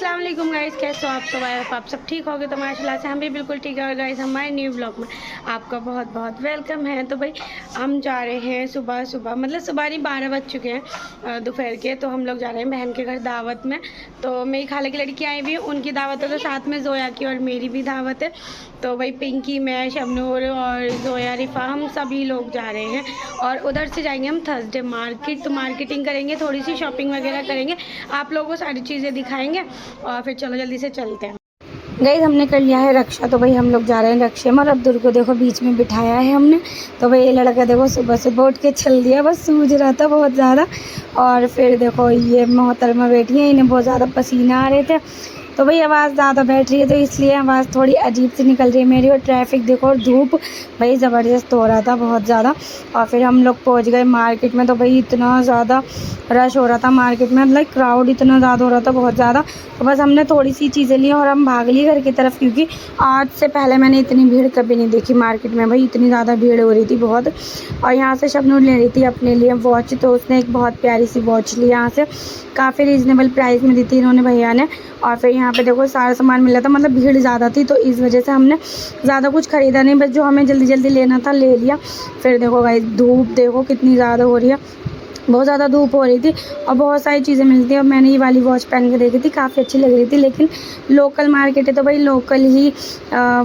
अस्सलाम वालेकुम गाइस, कैसे हो आप सब ठीक होगे। तो माशाल्लाह से हम भी बिल्कुल ठीक है। और गाइस हमारे न्यू ब्लॉग में आपका बहुत बहुत वेलकम है। तो भाई हम जा रहे हैं सुबह मतलब सुबह नहीं 12 बज चुके हैं दोपहर के। तो हम लोग जा रहे हैं बहन के घर दावत में। तो मेरी खाला की लड़की आई हुई है, उनकी दावत है, तो साथ में जोया की और मेरी भी दावत है। तो भाई पिंकी, मैं, शबनूर और जोया, रिफा, हम सभी लोग जा रहे हैं। और उधर से जाएंगे हम थर्सडे मार्केट। तो मार्केटिंग करेंगे, थोड़ी सी शॉपिंग वगैरह करेंगे, आप लोगों को सारी चीज़ें दिखाएंगे और फिर चलो जल्दी से चलते हैं। गाइस हमने कर लिया है रक्षा। तो भाई हम लोग जा रहे हैं रक्षे में और अब्दुल को देखो बीच में बिठाया है हमने। तो भाई ये लड़का देखो सुबह सुबह उठ के चल दिया, बस सूझ रहा था बहुत ज़्यादा। और फिर देखो ये मोहतरमा बैठी है, इन्हें बहुत ज़्यादा पसीना आ रहे थे। तो भाई आवाज़ ज़्यादा बैठ रही है, तो इसलिए आवाज़ थोड़ी अजीब सी निकल रही है मेरी। और ट्रैफिक देखो और धूप भाई ज़बरदस्त हो रहा था बहुत ज़्यादा। और फिर हम लोग पहुंच गए मार्केट में। तो भाई इतना ज़्यादा रश हो रहा था मार्केट में, मतलब क्राउड इतना ज़्यादा हो रहा था, बहुत ज़्यादा। तो बस हमने थोड़ी सी चीज़ें ली और हम भाग लिए घर की तरफ, क्योंकि आज से पहले मैंने इतनी भीड़ कभी नहीं देखी मार्केट में। भाई इतनी ज़्यादा भीड़ हो रही थी बहुत। और यहाँ से शबनूर ले रही थी अपने लिए वॉच, तो उसने एक बहुत प्यारी सी वॉच ली यहाँ से, काफ़ी रीज़नेबल प्राइस में दी थी इन्होंने भैया ने। और फिर यहाँ पे देखो सारा सामान मिला था, मतलब भीड़ ज़्यादा थी, तो इस वजह से हमने ज़्यादा कुछ ख़रीदा नहीं, बस जो हमें जल्दी जल्दी लेना था ले लिया। फिर देखो भाई धूप देखो कितनी ज़्यादा हो रही है, बहुत ज़्यादा धूप हो रही थी और बहुत सारी चीज़ें मिलती हैं। और मैंने ये वाली वॉच पहन के देखी थी, काफ़ी अच्छी लग रही थी, लेकिन लोकल मार्केट है तो भाई लोकल ही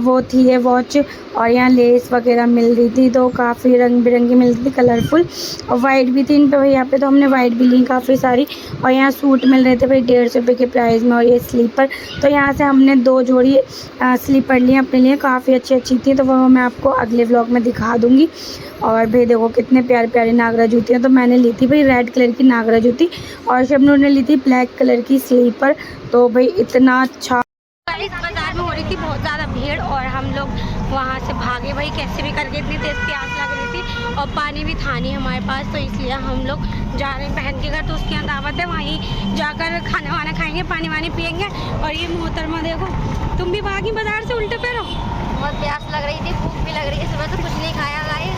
वो थी ये वॉच। और यहाँ लेस वगैरह मिल रही थी, तो काफ़ी रंग बिरंगी मिल रही थी, कलरफुल, और वाइट भी थी इन पे भाई यहाँ पे। तो हमने वाइट भी ली काफ़ी सारी। और यहाँ सूट मिल रहे थे भाई 150 रुपये के प्राइस में। और ये स्लीपर, तो यहाँ से हमने 2 जोड़ी स्लीपर लिए अपने लिए, काफ़ी अच्छी थी, तो वो मैं आपको अगले व्लॉग में दिखा दूँगी। और भाई देखो कितने प्यारे प्यारे नागरा जूतियाँ। तो मैंने ली थी भाई रेड कलर की नागरा जूती और शबनूर ने ली थी ब्लैक कलर की स्लीपर। तो भाई इतना अच्छा बाजार में हो रही थी बहुत ज़्यादा भीड़, और हम लोग वहाँ से भागे भाई कैसे भी करके, इतनी तेज़ प्यास लग रही थी और पानी भी था नहीं हमारे पास। तो इसलिए हम लोग जा रहे हैं बहन के घर, तो उसके यहाँ दावत है, वहीं जाकर खाना वाना खाएंगे, पानी वानी पियेंगे। और ये मोहतरमा देखो, तुम भी भागी बाजार से उल्टे पैरों, बहुत प्यास लग रही थी, भूख भी लग रही है, सुबह तो कुछ नहीं खाया गाइस।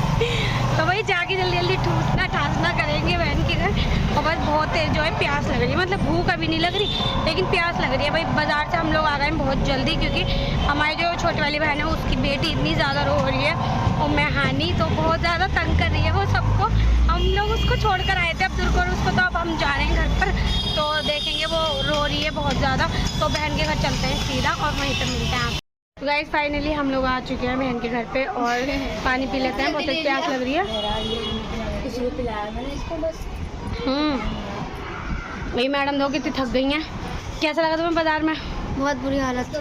तो भाई जाके जल्दी जल्दी ठूसना ठासना करेंगे बहन के घर। और बस बहुत तेज जो है प्यास लग रही है, मतलब भूख अभी नहीं लग रही लेकिन प्यास लग रही है। भाई बाज़ार से हम लोग आ गए हैं बहुत जल्दी, क्योंकि हमारी जो छोटी वाली बहन है उसकी बेटी इतनी ज़्यादा रो रही है, और मेहानी तो बहुत ज़्यादा तंग कर रही है वो सबको। हम लोग उसको छोड़ कर आए थे अब्दुल को और उसको, तो अब हम जा रहे हैं घर पर, तो देखेंगे वो रो रही है बहुत ज़्यादा। तो बहन के घर चलते हैं सीधा और वहीं पर मिलते हैं। तो गाइस फाइनली हम लोग आ चुके हैं बहन के घर पे और पानी पी लेते हैं, बहुत तेज प्यास लग रही है। वही मैडम दो कितनी थक गई हैं। कैसा लगा तुम्हें बाजार में? बहुत बुरी हालत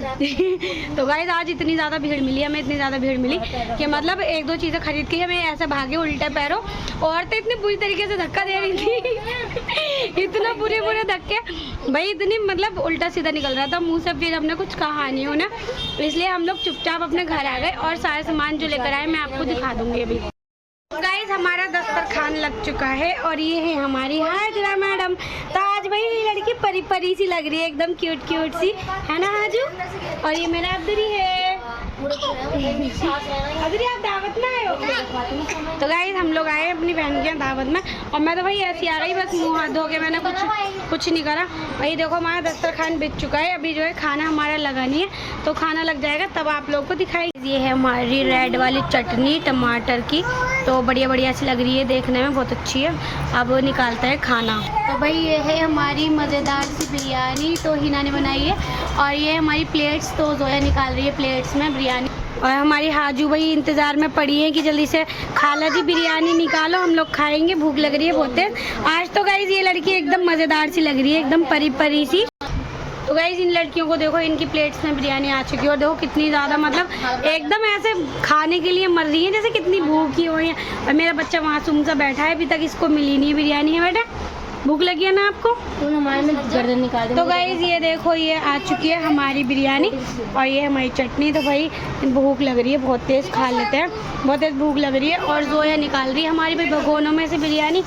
तो गाइस आज इतनी ज़्यादा भीड़ मिली हमें, इतनी ज़्यादा भीड़ मिली कि मतलब 1-2 चीज़ें खरीद के हमें ऐसे भागे उल्टे पैरों। और तो इतनी बुरी तरीके से धक्का दे रही थी इतना बुरे धक्के भाई, इतनी मतलब उल्टा सीधा निकल रहा था मुंह से। फिर हमने कुछ कहा नहीं होना, इसलिए हम लोग चुपचाप अपने घर आ गए। और सारा सामान जो लेकर आए मैं आपको दिखा दूँगी अभी। गाइस हमारा दस्तरखान लग चुका है और ये है हमारी हाजरा मैडम। तो आज भाई ये लड़की परी परी सी लग रही है, एकदम क्यूट सी, है ना हाजू? और ये मेरा अब्दुरी है। अब्दुरी आप दावत में आए हो? तो गाइस हम लोग आए अपनी बहन के दावत में, और मैं तो भाई ऐसी आ गई, बस मुँह हाथ धो के, मैंने कुछ नहीं करा। वही देखो हमारा दस्तरखान बिक चुका है, अभी जो है खाना हमारा लगा नहीं है, तो खाना लग जाएगा तब आप लोग को दिखाई। ये है हमारी रेड वाली चटनी टमाटर की, तो बढ़िया सी लग रही है, देखने में बहुत अच्छी है। अब निकालते हैं खाना। तो भाई ये है हमारी मज़ेदार सी बिरयानी, तो हिना ने बनाई है। और ये हमारी प्लेट्स, तो जोया निकाल रही है प्लेट्स में बिरयानी। और हमारी हाजू भाई इंतज़ार में पड़ी है कि जल्दी से खाला जी बिरयानी निकालो, हम लोग खाएंगे, भूख लग रही है बहुत तेज आज। तो गाइस ये लड़की एकदम मज़ेदार सी लग रही है, एकदम परी सी। तो गाइस इन लड़कियों को देखो, इनकी प्लेट्स में बिरयानी आ चुकी है, और देखो कितनी ज़्यादा मतलब एकदम ऐसे खाने के लिए मर रही है जैसे कितनी भूखी हुई है। और मेरा बच्चा मासूम सा बैठा है, अभी तक इसको मिली नहीं है बिरयानी। है बेटा, भूख लगी है ना आपको? हमारे में गर्दन निकाल दे। तो गाइस ये देखो ये आ चुकी है हमारी बिरयानी और ये हमारी चटनी। तो भाई भूख लग रही है बहुत तेज़, खा लेते हैं, बहुत तेज़ भूख लग रही है। और जोया निकाल रही है हमारी भाई भगोनों में से बिरयानी।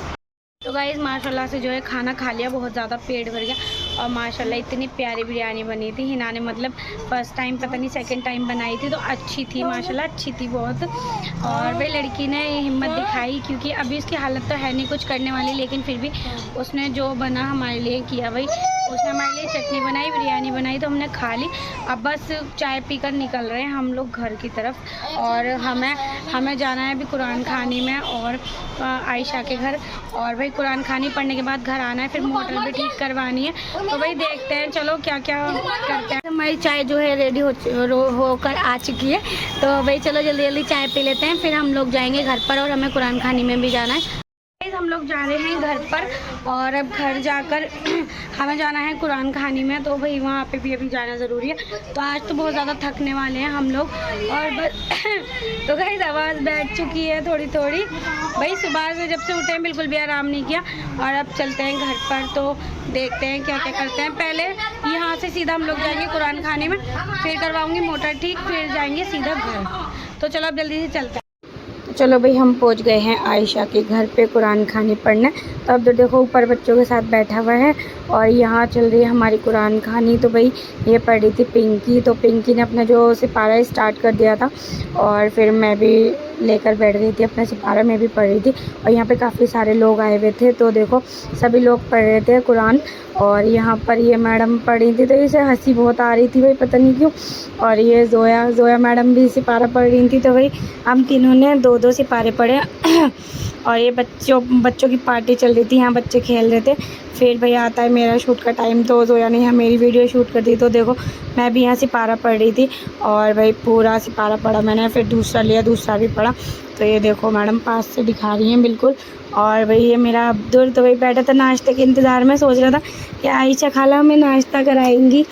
तो गाइस माशाल्लाह से जो है खाना खा लिया, बहुत ज़्यादा पेट भर गया। और माशाल्लाह इतनी प्यारी बिरयानी बनी थी हिना ने, मतलब फर्स्ट टाइम पता नहीं सेकंड टाइम बनाई थी, तो अच्छी थी माशाल्लाह, अच्छी थी बहुत। और भाई लड़की ने हिम्मत दिखाई, क्योंकि अभी उसकी हालत तो है नहीं कुछ करने वाली, लेकिन फिर भी उसने जो बना हमारे लिए किया भाई। उसने हमारे लिए चटनी बनाई, बिरयानी बनाई, तो हमने खा ली। अब बस चाय पीकर निकल रहे हैं हम लोग घर की तरफ। और हमें जाना है अभी कुरान खानी में और आयशा के घर। और भाई कुरान खानी पढ़ने के बाद घर आना है, फिर मोटर भी ठीक करवानी है। तो भाई देखते हैं चलो क्या क्या करते हैं। हमारी चाय जो है रेडी होकर आ चुकी है। तो भाई चलो जल्दी जल्दी चाय पी लेते हैं, फिर हम लोग जाएंगे घर पर और हमें कुरान खानी में भी जाना है। हम लोग जा रहे हैं घर पर और अब घर जाकर हमें जाना है कुरान खानी में। तो भाई वहाँ पे भी अभी जाना ज़रूरी है। तो आज तो बहुत ज़्यादा थकने वाले हैं हम लोग। और बस तो गाइस आवाज़ बैठ चुकी है थोड़ी थोड़ी। भाई सुबह से जब से उठे हैं बिल्कुल भी आराम नहीं किया। और अब चलते हैं घर पर, तो देखते हैं क्या क्या करते हैं। पहले यहाँ से सीधा हम लोग जाएंगे कुरान खाने में, फिर करवाऊँगी मोटर ठीक, फिर जाएंगे सीधा घर। तो चलो अब जल्दी से चलते हैं। चलो भाई हम पहुंच गए हैं आयशा के घर पे कुरान खानी पढ़ने। तो अब तो देखो ऊपर बच्चों के साथ बैठा हुआ है और यहाँ चल रही है हमारी कुरान खानी। तो भाई ये पढ़ रही थी पिंकी। तो पिंकी ने अपना जो सिपारा स्टार्ट कर दिया था और फिर मैं भी लेकर बैठ गई थी अपना सिपारा, में भी पढ़ रही थी। और यहाँ पे काफ़ी सारे लोग आए हुए थे। तो देखो सभी लोग पढ़ रहे थे कुरान। और यहाँ पर ये मैडम पढ़ रही थी तो इसे हंसी बहुत आ रही थी भाई, पता नहीं क्यों। और ये जोया मैडम भी सिपारा पढ़ रही थी। तो भाई हम तीनों ने 2-2 सिपारे पढ़े। और ये बच्चों की पार्टी चल रही थी, यहाँ बच्चे खेल रहे थे। फिर भाई आता है मेरा शूट का टाइम, तो जोया ने यहाँ मेरी वीडियो शूट कर दी। तो देखो मैं भी यहाँ सिपारा पढ़ रही थी और भाई पूरा सिपारा पढ़ा मैंने, फिर दूसरा लिया, दूसरा भी पढ़ा। तो ये देखो मैडम पास से दिखा रही हैं बिल्कुल। और भाई ये मेरा अब्दुल तो भाई बैठा था नाश्ते के इंतज़ार में, सोच रहा था कि आयशा खाला हमें नाश्ता कराएंगी।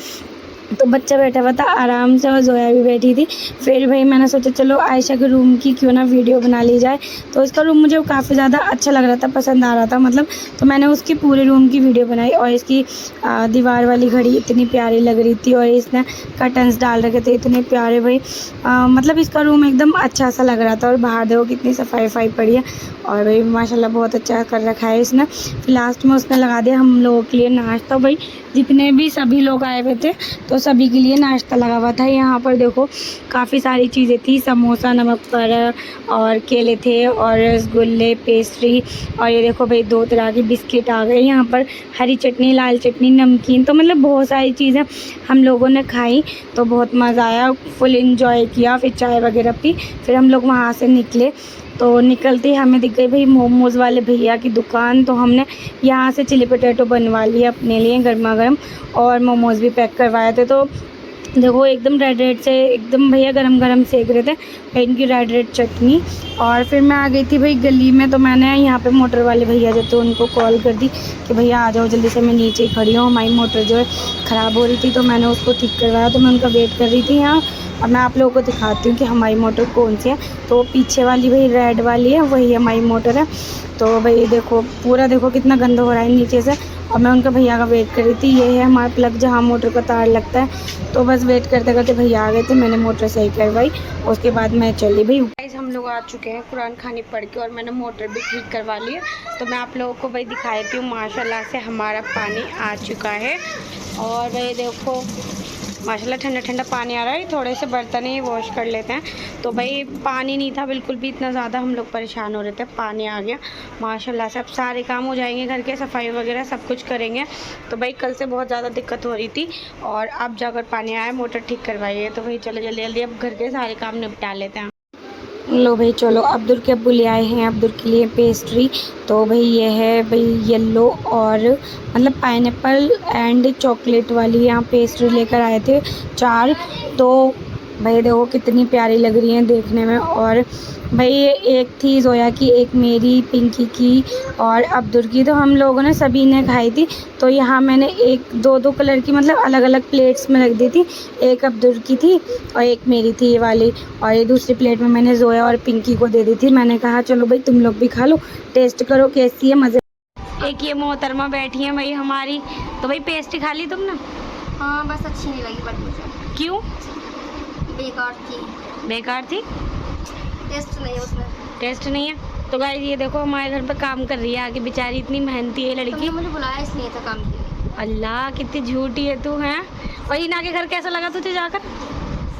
तो बच्चा बैठा हुआ था आराम से और जोया भी बैठी थी। फिर भाई मैंने सोचा चलो आयशा के रूम की क्यों ना वीडियो बना ली जाए। तो इसका रूम मुझे काफ़ी ज़्यादा अच्छा लग रहा था, पसंद आ रहा था मतलब। तो मैंने उसकी पूरे रूम की वीडियो बनाई। और इसकी दीवार वाली घड़ी इतनी प्यारी लग रही थी और इसने कर्टन्स डाल रखे थे इतने प्यारे भाई। मतलब इसका रूम एकदम अच्छा सा लग रहा था। और बाहर देखो कितनी सफाई पड़ी है। और भाई माशाल्लाह बहुत अच्छा कर रखा है इसने। फिर लास्ट में उसने लगा दिया हम लोगों के लिए नाश्ता। भाई जितने भी सभी लोग आए हुए थे तो सभी के लिए नाश्ता लगा हुआ था। यहाँ पर देखो काफ़ी सारी चीज़ें थी, समोसा, नमक पर और केले थे और रसगुल्ले, पेस्ट्री। और ये देखो भाई 2 तरह के बिस्किट आ गए यहाँ पर, हरी चटनी, लाल चटनी, नमकीन। तो मतलब बहुत सारी चीज़ें हम लोगों ने खाई। तो बहुत मज़ा आया, फुल इंजॉय किया। फिर चाय वगैरह पी, फिर हम लोग वहाँ से निकले। तो निकलते ही हमें दिख गई भाई मोमोज़ वाले भैया की दुकान। तो हमने यहाँ से चिली पोटैटो बनवा लिया अपने लिए गर्मा गर्म और मोमोज़ भी पैक करवाए थे। तो देखो एकदम रेड से एकदम भैया गरम गरम सेक रहे थे इनकी रेड चटनी। और फिर मैं आ गई थी भाई गली में। तो मैंने यहाँ पे मोटर वाले भैया जो थे उनको कॉल कर दी कि भैया आ जाओ जल्दी से, मैं नीचे ही खड़ी हूँ, हमारी मोटर जो है ख़राब हो रही थी। तो मैंने उसको ठीक करवाया। तो मैं उनका वेट कर रही थी यहाँ। और मैं आप लोगों को दिखाती हूँ कि हमारी मोटर कौन सी है। तो पीछे वाली भाई रेड वाली है, वही हमारी मोटर है। तो भाई देखो पूरा देखो कितना गंदा हो रहा है नीचे से। और मैं उनका भैया का वेट कर रही थी। ये है हमारा प्लग जहाँ मोटर का तार लगता है। तो बस वेट करते करते भैया आ गए थे, मैंने मोटर सही करवाई, उसके बाद मैं चली भाई। गाइस हम लोग आ चुके हैं कुरान खानी पढ़ के और मैंने मोटर भी ठीक करवा ली है। तो मैं आप लोगों को भाई दिखा देती हूँ। माशाल्लाह से हमारा पानी आ चुका है। और भाई देखो माशाल्लाह ठंडा ठंडा पानी आ रहा है। थोड़े से बर्तन ही वॉश कर लेते हैं। तो भाई पानी नहीं था बिल्कुल भी, इतना ज़्यादा हम लोग परेशान हो रहे थे। पानी आ गया माशाल्लाह से। अब सारे काम हो जाएंगे घर के, सफाई वगैरह सब कुछ करेंगे। तो भाई कल से बहुत ज़्यादा दिक्कत हो रही थी और अब जाकर पानी आया, मोटर ठीक करवाई है। तो भाई चलो जल्दी जल्दी अब घर के सारे काम निपटा लेते हैं। लो भाई चलो अब्दुल के अब्बू ले आए हैं अब्दुल के लिए पेस्ट्री। तो भाई ये है भाई येलो और मतलब पाइनएप्पल एंड चॉकलेट वाली यहाँ पेस्ट्री लेकर आए थे 4। तो भाई देखो कितनी प्यारी लग रही हैं देखने में। और भाई ये एक थी जोया की, एक मेरी, पिंकी की और अब्दुल की। तो हम लोगों ने सभी ने खाई थी। तो यहाँ मैंने 1-2 कलर की मतलब अलग अलग प्लेट्स में रख दी थी। एक अब्दुल की थी और एक मेरी थी ये वाली। और ये दूसरी प्लेट में मैंने जोया और पिंकी को दे दी थी। मैंने कहा चलो भाई तुम लोग भी खा लो, टेस्ट करो कैसी है, मज़े। एक ये मोहतरमा बैठी है भाई हमारी। तो भाई पेस्ट्री खा ली तुमने? हाँ बस अच्छी नहीं लगी पर मुझे। क्यों? बेकार थी। टेस्ट नहीं है उसमें, टेस्ट नहीं है। तो गाइस ये देखो हमारे घर पे काम कर रही है आगे, बेचारी इतनी मेहनती है लड़की। तुमने मुझे बुलाया इसलिए था काम के लिए। अल्लाह कितनी झूठी है तू है। और हीना के घर कैसा लगा तुझे जाकर?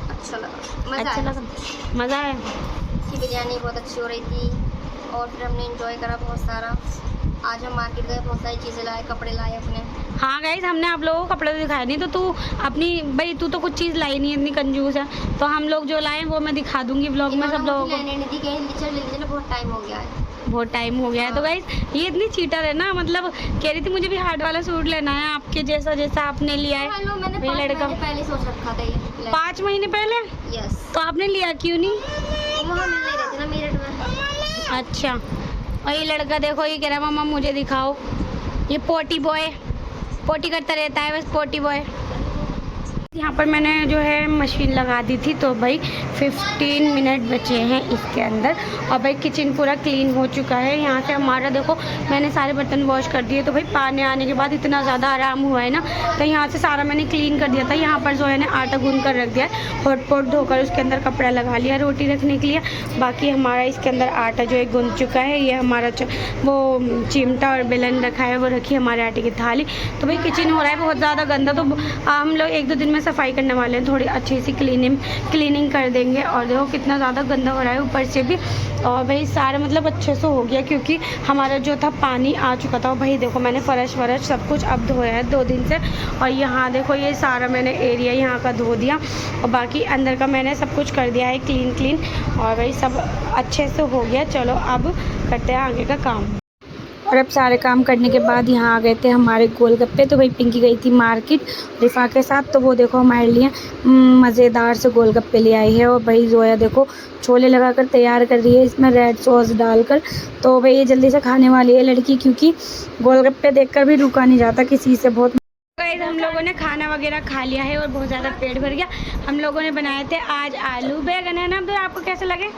अच्छा लगा, अच्छा लगा, मज़ा आया। इसकी बिरयानी बहुत अच्छी हो रही थी और फिर हमने एंजॉय करा बहुत सारा। आज हम मार्केट गए, बहुत सारी चीज़ें लाए, कपड़े लाए अपने। हाँ गाइस, हमने आप लोगों को कपड़े तो दिखाया नहीं, तो तू अपनी भाई तू तो कुछ चीज़ लाई नहीं, इतनी कंजूस है। तो हम लोग जो लाए वो मैं दिखा दूंगी व्लॉग में सब लोगों को। लेने नहीं दी, कहीं चल ले लीजिए ना, बहुत टाइम हो गया है। बहुत टाइम हो गया है। तो गाइस ये इतनी चीटर है ना, मतलब कह रही थी मुझे भी हार्ड वाला सूट लेना है आपके जैसा जैसा आपने लिया है। हेलो, मैंने ये 5 लड़का महीने पहले सोच रखा था ये। 5 महीने पहले? यस। तो आपने लिया क्यों नहीं? वहाँ मिल नहीं रहे थे ना मेरठ में। अच्छा, और ये लड़का देखो, ये कह रहा है मम्मा मुझे दिखाओ। ये पोटी बॉय, पोटी करता रहता है बस, पोटी बॉय। यहाँ पर मैंने जो है मशीन लगा दी थी, तो भाई 15 मिनट बचे हैं इसके अंदर। और भाई किचन पूरा क्लीन हो चुका है। यहाँ से हमारा देखो मैंने सारे बर्तन वॉश कर दिए। तो भाई पानी आने के बाद इतना ज़्यादा आराम हुआ है ना, तो यहाँ से सारा मैंने क्लीन कर दिया था। यहाँ पर जो है ना आटा गूंद कर रख दिया है, हॉटपॉट धोकर उसके अंदर कपड़ा लगा लिया रोटी रखने के लिए। बाकी हमारा इसके अंदर आटा जो है गूंद चुका है। ये हमारा वो चिमटा और बेलन रखा है, वो रखी हमारे आटे की थाली। तो भाई किचन हो रहा है बहुत ज़्यादा गंदा, तो हम लोग 1-2 दिन में सफाई करने वाले हैं, थोड़ी अच्छी सी क्लीनिंग कर देंगे। और देखो कितना ज़्यादा गंदा हो रहा है ऊपर से भी। और भाई सारा मतलब अच्छे से हो गया, क्योंकि हमारा जो था पानी आ चुका था। और भाई देखो मैंने फर्श वरश सब कुछ अब धोया है 2 दिन से। और यहाँ देखो ये सारा मैंने एरिया यहाँ का धो दिया, और बाकी अंदर का मैंने सब कुछ कर दिया है क्लीन। और भाई सब अच्छे से हो गया। चलो अब करते हैं आगे का काम। और अब सारे काम करने के बाद यहाँ आ गए थे हमारे गोलगप्पे। तो भाई पिंकी गई थी मार्केट रिफा के साथ, तो वो देखो हमारे लिए मज़ेदार से गोलगप्पे ले आई है। और भाई जोया देखो छोले लगाकर तैयार कर रही है इसमें रेड सॉस डालकर। तो भाई ये जल्दी से खाने वाली है लड़की, क्योंकि गोलगप्पे देखकर भी रुका नहीं जाता किसी से। बहुत गाइस हम लोगों ने खाना वगैरह खा लिया है और बहुत ज़्यादा पेट भर गया। हम लोगों ने बनाए थे आज आलू बैगन, है ना? तो आपको कैसे लगे?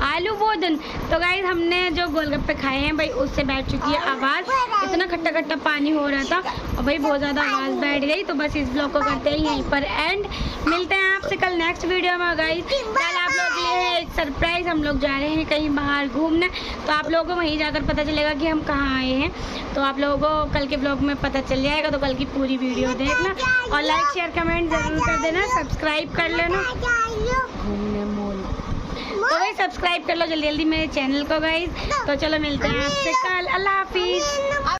आलू बोदन। तो गाइस हमने जो गोलगप्पे खाए हैं भाई उससे बैठ चुकी है आवाज़, इतना खट्टा खट्टा पानी हो रहा था और भाई बहुत ज़्यादा आवाज़ बैठ गई। तो बस इस ब्लॉग को करते हैं यहीं पर एंड। मिलते हैं आपसे कल नेक्स्ट वीडियो में। गाइस कल आप लोगों के लिए है एक सरप्राइज़, हम लोग जा रहे हैं कहीं बाहर घूमने, तो आप लोगों को वहीं जाकर पता चलेगा कि हम कहाँ आए हैं। तो आप लोगों को कल के ब्लॉग में पता चल जाएगा, तो कल की पूरी वीडियो देखना और लाइक शेयर कमेंट ज़रूर कर देना, सब्सक्राइब कर लेना। घूमने मोल तो भाई सब्सक्राइब कर लो जल्दी जल्दी मेरे चैनल को गाइस। तो चलो मिलते हैं आपसे कल। अल्लाह हाफिज़।